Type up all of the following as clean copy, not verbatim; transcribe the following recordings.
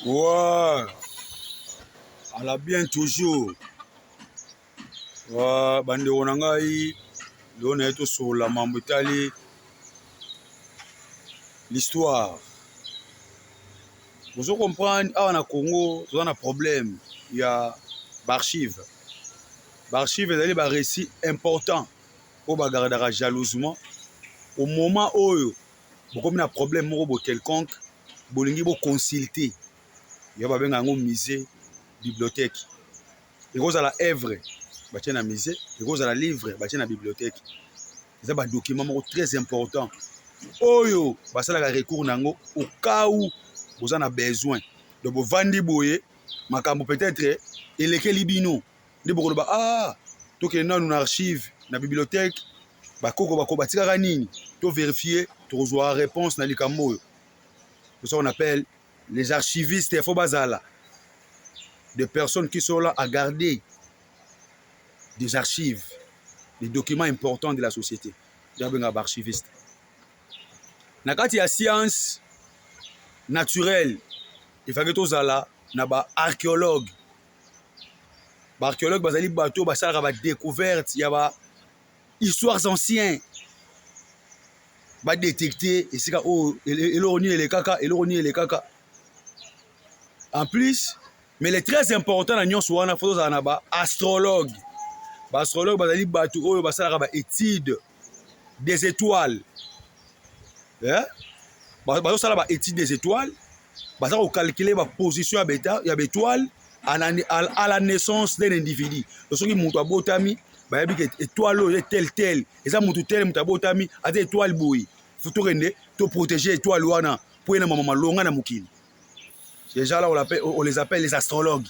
Ouais, elle a bien toujours. Ouais, bande onangai, on est sur la Mambutali. L'histoire. Vous comprenez, on a Congo, on a un problème. Il y a l'archive. L'archive est un récit important pour garder jalousement. Au moment où vous avez un problème quelconque, vous avez consulter. Il y a un musée, bibliothèque. Il y a la œuvre, il y a un musée. Il y a un livre, il y a une bibliothèque. C'est un document très important. Oyo, basala ka recours nango au cas où vous en avez besoin. Donc vous vendez boye, makambo peut-être elekeli bino. Ndi boko ba ah, to ke na une archive na bibliothèque, ba koko ba ko batika nini, to vérifier, to reçoit réponse na likambo. C'est ça qu'on appelle les archivistes faut bazala. Des personnes qui sont là à garder des archives, des documents importants de la société. D'abord archiviste. Nakati ya science naturelle, il faut que tous là, na ba archéologue. Ba archéologue bazali bato ba sala ba découverte, ya ba histoires anciennes. Ba détecter et c'est ka oh eloroni les kaka. En plus, mais le très important na nyonso wana faut na ba astrologue. Ba astrologue bazali bato oyo ba sala ba étude des étoiles. Hein? Bah, ça là, étude des étoiles, bah, ça va calculer la position de l'étoile à la naissance d'un individu. Donc, ce qui montre à Botami, bah, il y a une étoile telle, et ça montre telle Botami, à des étoiles bouillies. Il faut protéger l'étoile pour une maman longue à Moukine. Ces gens-là, on les appelle les astrologues.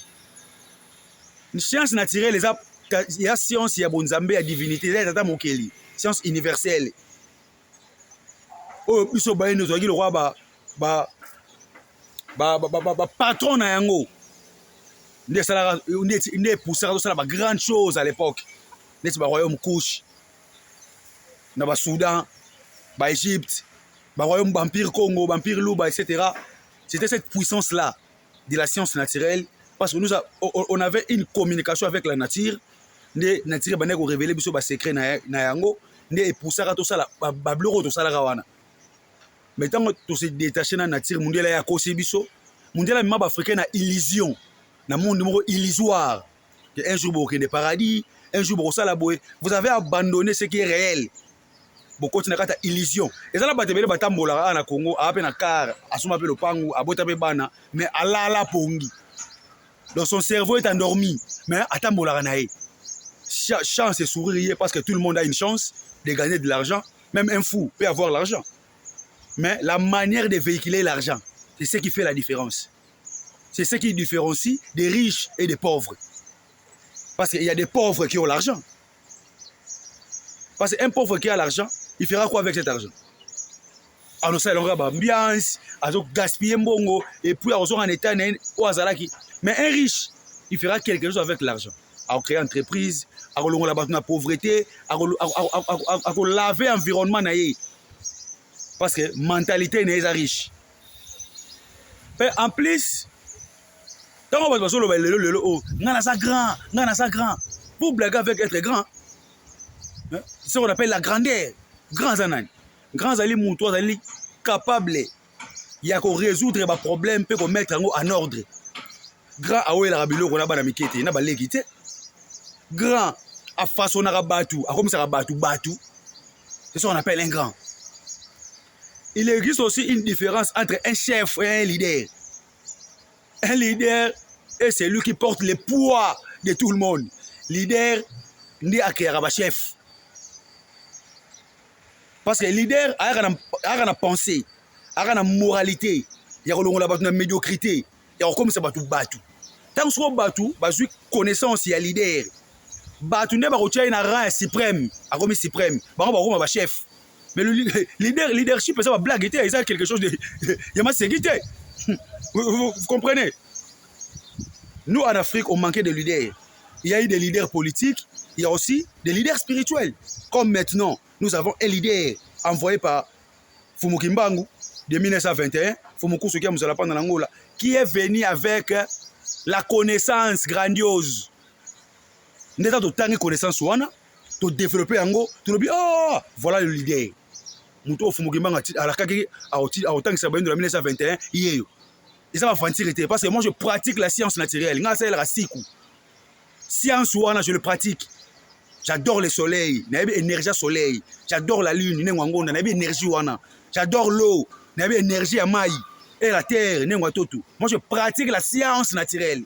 Une science naturelle, il y a science, il y a bonzambe, il y a divinité, il y a Moukeli, science universelle. Oh, biso ba eno zaki le roi ba patron na yango. Ndé poussé à ça ba grande chose à l'époque. N'est ba royaume Kush. Na ba Soudan, ba Égypte, ba royaume Empire Congo, Empire Luba, etc. C'était cette puissance là de la science naturelle parce que on avait une communication avec la nature. Ndé nature ba neko révéler biso ba secret na yango, ndé poussé à tout ça ba bloro tout ça la kawana. Mais tant que se détacher de la nature mondiale, il y a un biso mondial même africain a illusion, na monde illusoire. Un jour vous avez paradis, un jour vous avez abandonné ce qui est réel. Vous continuez à illusion. Et ça là batebele batambola na Congo, a peine car, asuma pe le pangu, abota pe bana, mais ala pongi. Donc son cerveau est endormi, mais atambola nae. Chance et sourire parce que tout le monde a une chance de gagner de l'argent, même un fou peut avoir l'argent. Mais la manière de véhiculer l'argent, c'est ce qui fait la différence. C'est ce qui différencie des riches et des pauvres. Parce qu'il y a des pauvres qui ont l'argent. Parce qu'un pauvre qui a l'argent, il fera quoi avec cet argent? Alors ça, il aura l'ambiance, il aura gaspillé mbongo, et puis il aura un état au Azalaki. Mais un riche, il fera quelque chose avec l'argent. Il créer une entreprise, il aura la pauvreté, il laver l'environnement. Parce que mentalité n'est pas riche. Mais en plus, quand on va passer le grand, vous blaguez avec être grand. C'est ce qu'on appelle la grandeur. Grand Zanan. Grand Zali Moutoua Zali capable. Il y a qu'on résoudre les problèmes, qu'on mettre en ordre. Grand Aoué la Rabilo, qu'on a pas d'amitié, n'a pas l'équité. Grand à façon à Batou, à comme ça Batou. C'est ce qu'on appelle un grand. Il existe aussi une différence entre un chef et un leader. Un leader est celui qui porte le poids de tout le monde. Leader, n'est pas chef. Parce que le leader a une pensée, a une moralité, il y a une médiocrité, il y a comme ça Batou. Tant que vous Batou, vous avez connaissance, il y a leader. Batou n'est pas un rang suprême, a comme suprême, vous avez chef. Mais le leadership, ça va blaguer, ça a quelque chose de... Il y a ma sécurité. Vous comprenez? Nous, en Afrique, on manquait de leaders. Il y a eu des leaders politiques, il y a aussi des leaders spirituels. Comme maintenant, nous avons un leader envoyé par Fumuki Mbangu de 1921, Fumuku Sukia Mousalapa dans l'Angola, qui est venu avec la connaissance grandiose. Nous avons tant connaissance, tu développer en gros, tu dis, oh, voilà le leader. Nous avons à la kaki, à autant que ça va de 1921, et ça va fantir, parce que moi je pratique la science naturelle. Science, je le pratique. J'adore le soleil, énergie soleil. J'adore la lune, énergie. J'adore l'eau, énergie à maï. Et la terre, moi je pratique la science naturelle.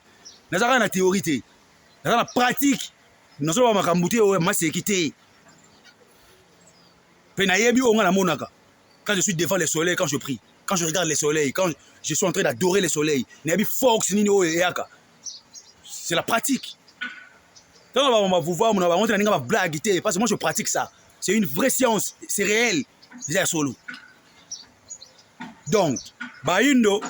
Nous avons la théorie, nous avons la pratique. Nous avons la sécurité. Quand je suis devant le soleil, quand je prie, quand je regarde le soleil, quand je suis en train d'adorer le soleil, c'est la pratique. Quand on va vous voir, on va montrer une blague, parce que moi je pratique ça. C'est une vraie science, c'est réel. C'est solo. Donc, Bayundo,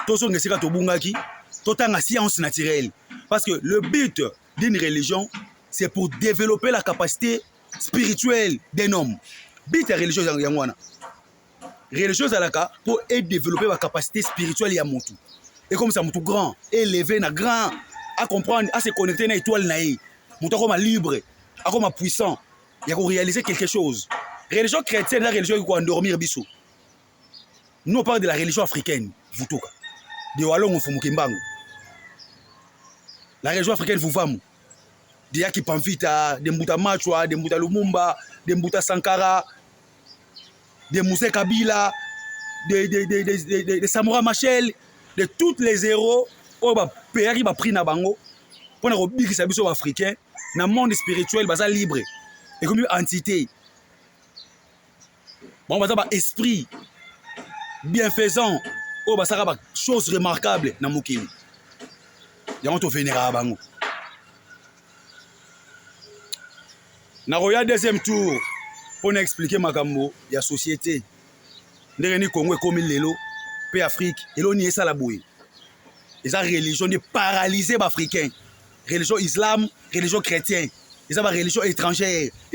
tout ce qui est la science naturelle. Parce que le but d'une religion, c'est pour développer la capacité spirituelle d'un homme. But de la religion, religieuse pour développer la capacité spirituelle à mon tout. Et comme ça, mon tout grand, élevé, grand, à comprendre, à se connecter à l'étoile naïe. Mon tout comme libre, à comme puissant, il faut réaliser quelque chose. Religion chrétienne, la religion qui va endormir bisou. Nous on parle de la religion africaine, vous tout. De Wallon ou Fumukimbangu. La religion africaine vous va. De Yaki Pamfita, de Mbuta Machwa, de Mbuta Lumumba, de Mbuta Sankara, de Moussé Kabila, de Samora Machel, de tous les héros qui ont pris na bango pour nous dire que c'est un africain dans le monde spirituel basa libre et comme une entité. Bon, basa ba esprit bienfaisant, oh basa ba chose remarquable dans mokili. Ya on to vénéra bango. Na roya deuxième tour pour nous expliquer makambo ya société. Ndenge ni Congo comme lelo, pays Afrique, et l'on y est ça la bouille. Et ça religion est paralysée africain. Religion islam, religion chrétienne. Et ça va religion étrangère.